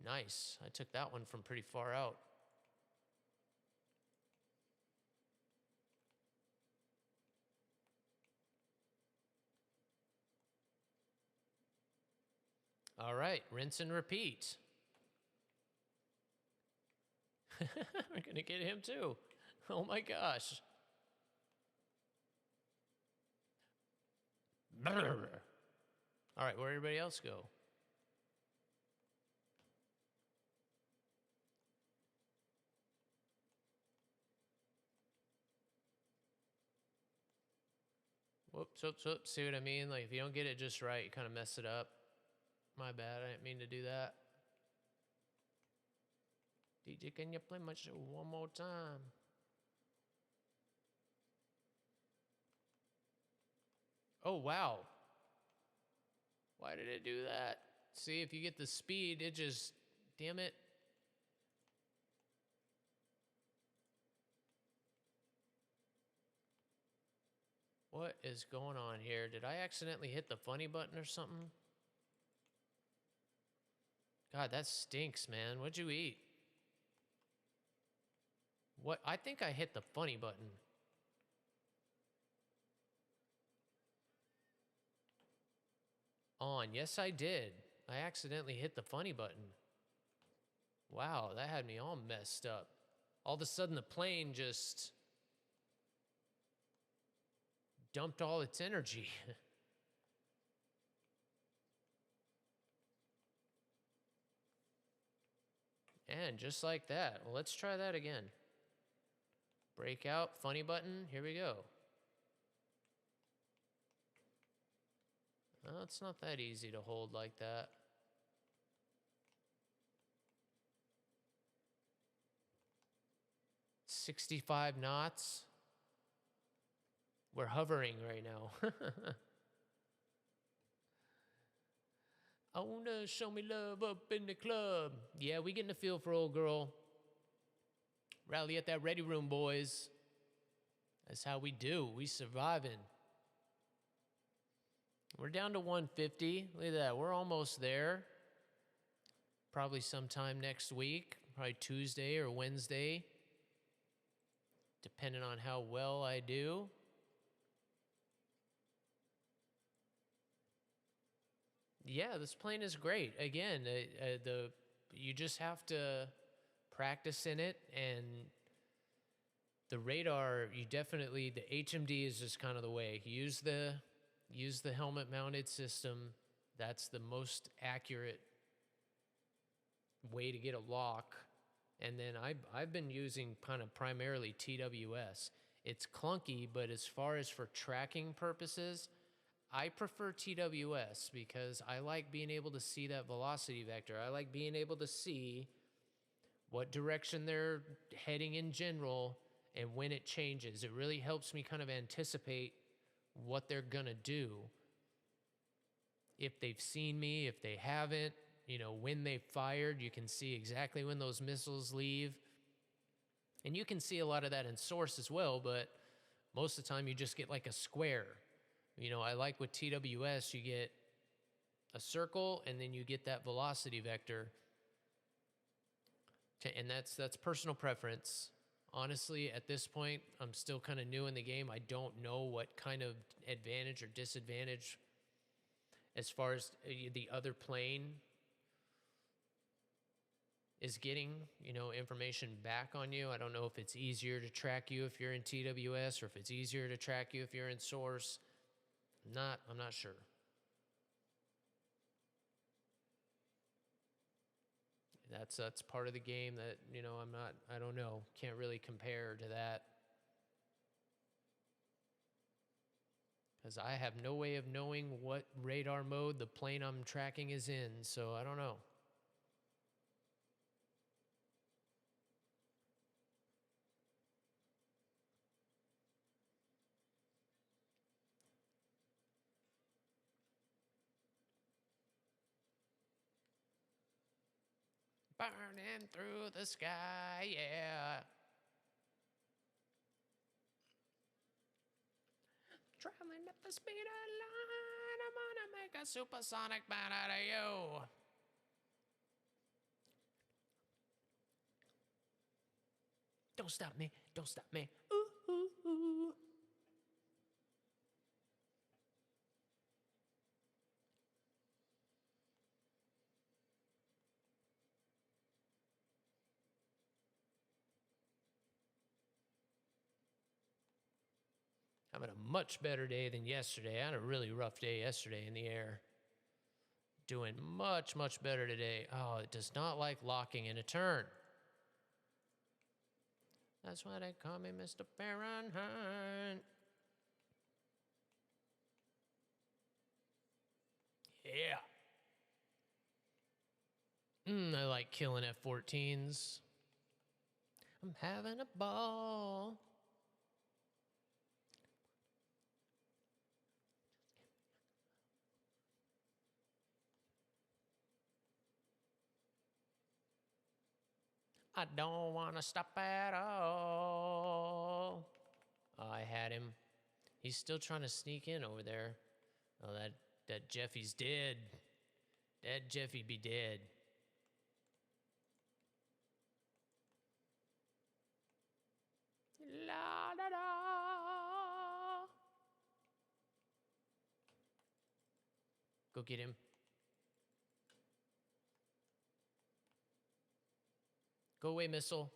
nice. I took that one from pretty far out. All right, rinse and repeat. We're going to get him too. Oh my gosh. Brr. All right, where'd everybody else go? Whoops, whoops, whoops. See what I mean? Like, if you don't get it just right, you kind of mess it up. My bad. I didn't mean to do that. DJ, can you play my show one more time? Oh, wow. Why did it do that? See, if you get the speed, it just... Damn it. What is going on here? Did I accidentally hit the funny button or something? God, that stinks, man. What'd you eat? What? I think I hit the funny button. On. Yes, I did. I accidentally hit the funny button. Wow, that had me all messed up. All of a sudden, the plane just dumped all its energy. And just like that. Well, let's try that again. Breakout, funny button. Here we go. Well, it's not that easy to hold like that. $65 knots. We're hovering right now. I wanna show me love up in the club. Yeah, we getting a feel for old girl. Rally at that ready room, boys. That's how we do. We surviving. We're down to 150. Look at that. We're almost there. Probably sometime next week. Probably Tuesday or Wednesday. Depending on how well I do. Yeah, this plane is great. Again, you just have to practice in it, and the radar, you definitely, the HMD is just kind of the way. Use the helmet-mounted system. That's the most accurate way to get a lock. And then I've been using kind of primarily TWS. It's clunky, but as far as for tracking purposes, I prefer TWS because I like being able to see that velocity vector. I like being able to see what direction they're heading in general and when it changes. It really helps me kind of anticipate what they're gonna do. If they've seen me, if they haven't, you know, when they've fired, you can see exactly when those missiles leave. And you can see a lot of that in source as well, but most of the time you just get like a square. You know, I like with TWS, you get a circle and then you get that velocity vector. And that's personal preference. Honestly, at this point, I'm still kind of new in the game. I don't know what kind of advantage or disadvantage as far as the other plane is getting, you know, information back on you. I don't know if it's easier to track you if you're in TWS or if it's easier to track you if you're in source. I'm not sure. That's part of the game that, you know, I don't know. Can't really compare to that. Because I have no way of knowing what radar mode the plane I'm tracking is in, so I don't know. Burning through the sky, yeah. Traveling at the speed of light, I'm gonna make a supersonic man out of you. Don't stop me. Don't stop me. Ooh, ooh, ooh. Having a much better day than yesterday. I had a really rough day yesterday in the air. Doing much, much better today. Oh, it does not like locking in a turn. That's why they call me Mr. Fahrenheit. Yeah. I like killing F-14s. I'm having a ball. I don't want to stop at all. Oh, I had him. He's still trying to sneak in over there. Oh, that Jeffy's dead. That Jeffy be dead. La da da. Go get him. Go away, missile.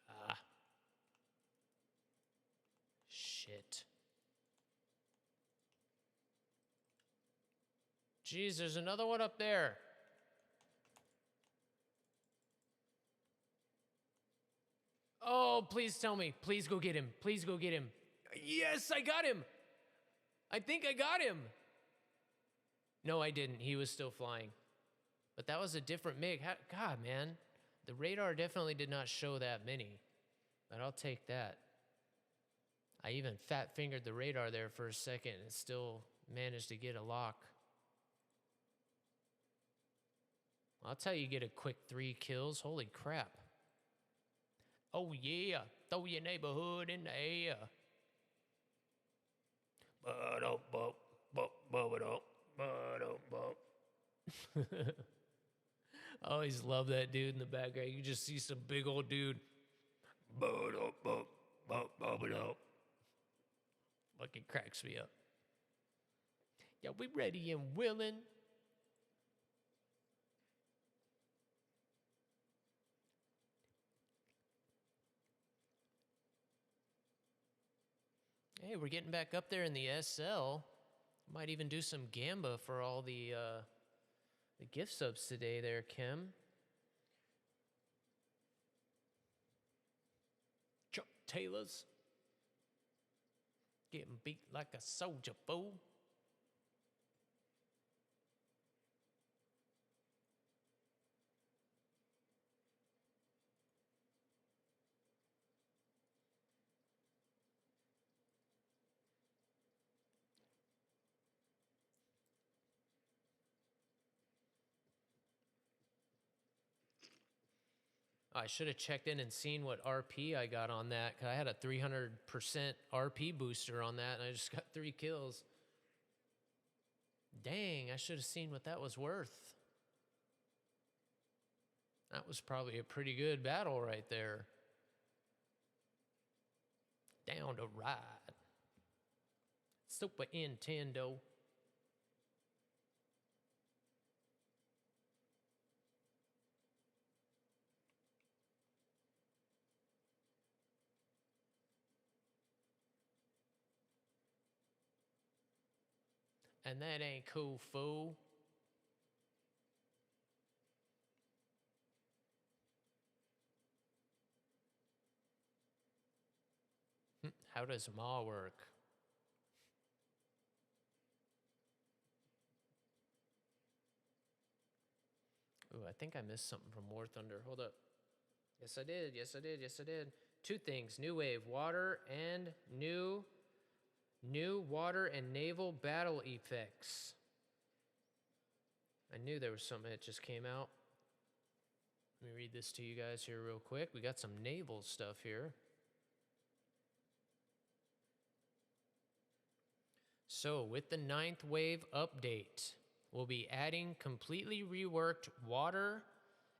Ah. Shit. Jeez, there's another one up there. Oh, please tell me. Please go get him. Please go get him. Yes, I got him. I think I got him. No, I didn't. He was still flying. But that was a different MiG. God, man. The radar definitely did not show that many. But I'll take that. I even fat-fingered the radar there for a second and still managed to get a lock. I'll tell you, get a quick 3 kills. Holy crap. Oh, yeah. Throw your neighborhood in the air. I always love that dude in the background. You just see some big old dude. Fucking cracks me up. Yeah, we ready and willing. Hey, we're getting back up there in the SL. Might even do some Gamba for all the gift subs today there, Kim. Chuck Taylor's. Getting beat like a soldier, fool. I should have checked in and seen what RP I got on that, because I had a 300% RP booster on that, and I just got 3 kills. Dang, I should have seen what that was worth. That was probably a pretty good battle right there. Down to ride. Super Nintendo. And that ain't cool, fool. How does Ma work? Ooh, I think I missed something from War Thunder. Hold up. Yes, I did. Yes, I did. Yes, I did. 2 things. New wave, water, and new water and naval battle effects. I knew there was something that just came out. Let me read this to you guys here real quick. We got some naval stuff here. So, with the 9th wave update, we'll be adding completely reworked water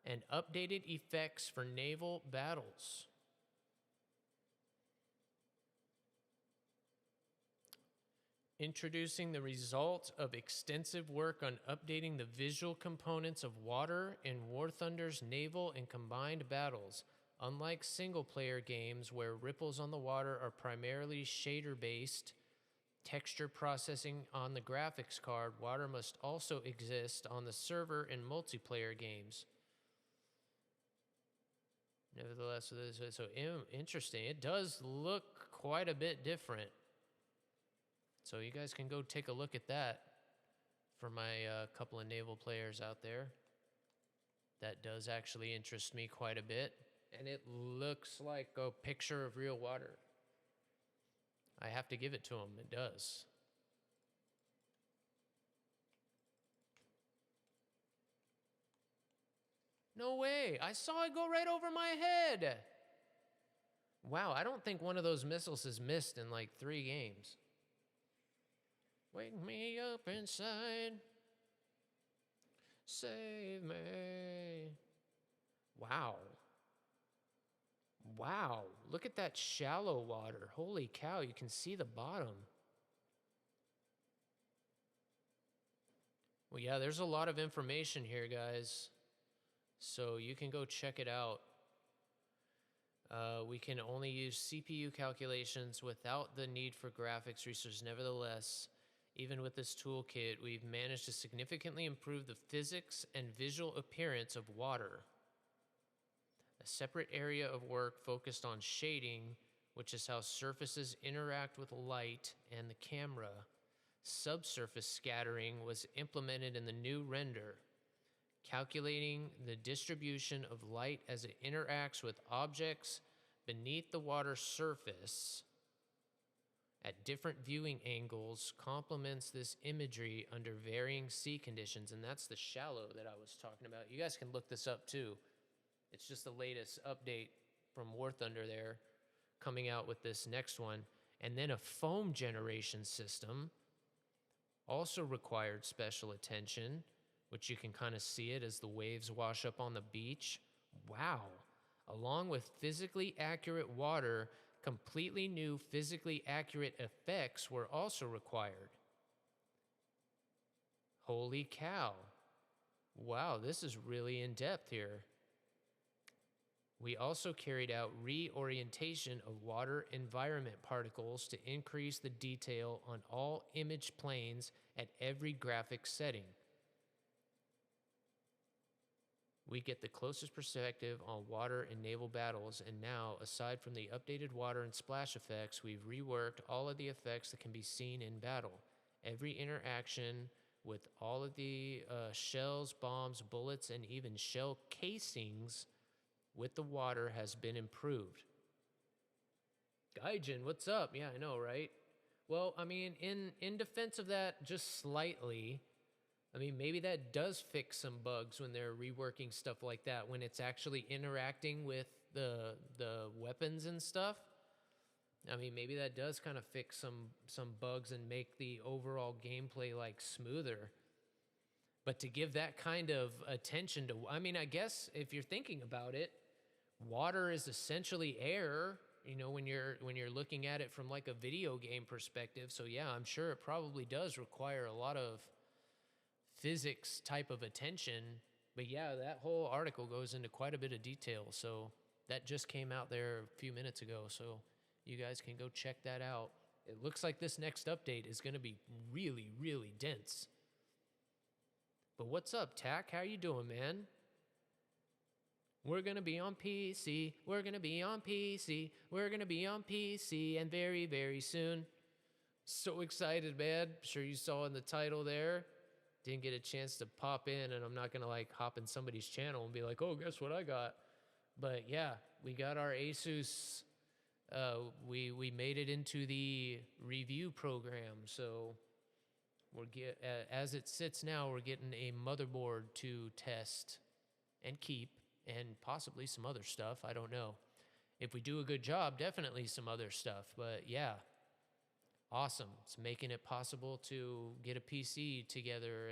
and updated effects for naval battles. Introducing the result of extensive work on updating the visual components of water in War Thunder's naval and combined battles. Unlike single-player games where ripples on the water are primarily shader-based, texture processing on the graphics card, water must also exist on the server in multiplayer games. Nevertheless, so interesting. It does look quite a bit different. So you guys can go take a look at that for my couple of naval players out there. That does actually interest me quite a bit. And it looks like a picture of real water. I have to give it to them. It does. No way. I saw it go right over my head. Wow, I don't think one of those missiles has missed in like 3 games. Wake me up inside. Save me. Wow. Wow. Look at that shallow water. Holy cow, you can see the bottom. Well, yeah, there's a lot of information here, guys. So you can go check it out. We can only use CPU calculations without the need for graphics resources. Nevertheless, even with this toolkit, we've managed to significantly improve the physics and visual appearance of water. A separate area of work focused on shading, which is how surfaces interact with light and the camera. Subsurface scattering was implemented in the new render, calculating the distribution of light as it interacts with objects beneath the water surface at different viewing angles complements this imagery under varying sea conditions. And that's the shallow that I was talking about. You guys can look this up too. It's just the latest update from War Thunder there, coming out with this next one. And then a foam generation system also required special attention, which you can kind of see it as the waves wash up on the beach. Wow. Along with physically accurate water, completely new physically accurate effects were also required. Holy cow. Wow, this is really in depth here. We also carried out reorientation of water environment particles to increase the detail on all image planes at every graphic setting. We get the closest perspective on water in naval battles, and now, aside from the updated water and splash effects, we've reworked all of the effects that can be seen in battle. Every interaction with all of the shells, bombs, bullets, and even shell casings with the water has been improved. Gaijin, what's up? Yeah, I know, right? Well, I mean, in defense of that, just slightly, I mean, maybe that does fix some bugs when they're reworking stuff like that, when it's actually interacting with the weapons and stuff. I mean, maybe that does kind of fix some bugs and make the overall gameplay like smoother. But to give that kind of attention to, I mean, I guess if you're thinking about it, water is essentially air, you know, when you're looking at it from like a video game perspective. So yeah, I'm sure it probably does require a lot of physics type of attention. But yeah, that whole article goes into quite a bit of detail. So that just came out there a few minutes ago. So you guys can go check that out. It looks like this next update is going to be really, really dense. But what's up, Tack? How you doing, man? We're going to be on PC. We're going to be on PC. We're going to be on PC, and very, very soon. So excited, man. Sure you saw in the title there. Didn't get a chance to pop in, and I'm not going to like hop in somebody's channel and be like, oh, guess what I got? But yeah, we got our ASUS. We made it into the review program. So as it sits now, we're getting a motherboard to test and keep, and possibly some other stuff. I don't know. If we do a good job, definitely some other stuff. But yeah, awesome. It's making it possible to get a PC together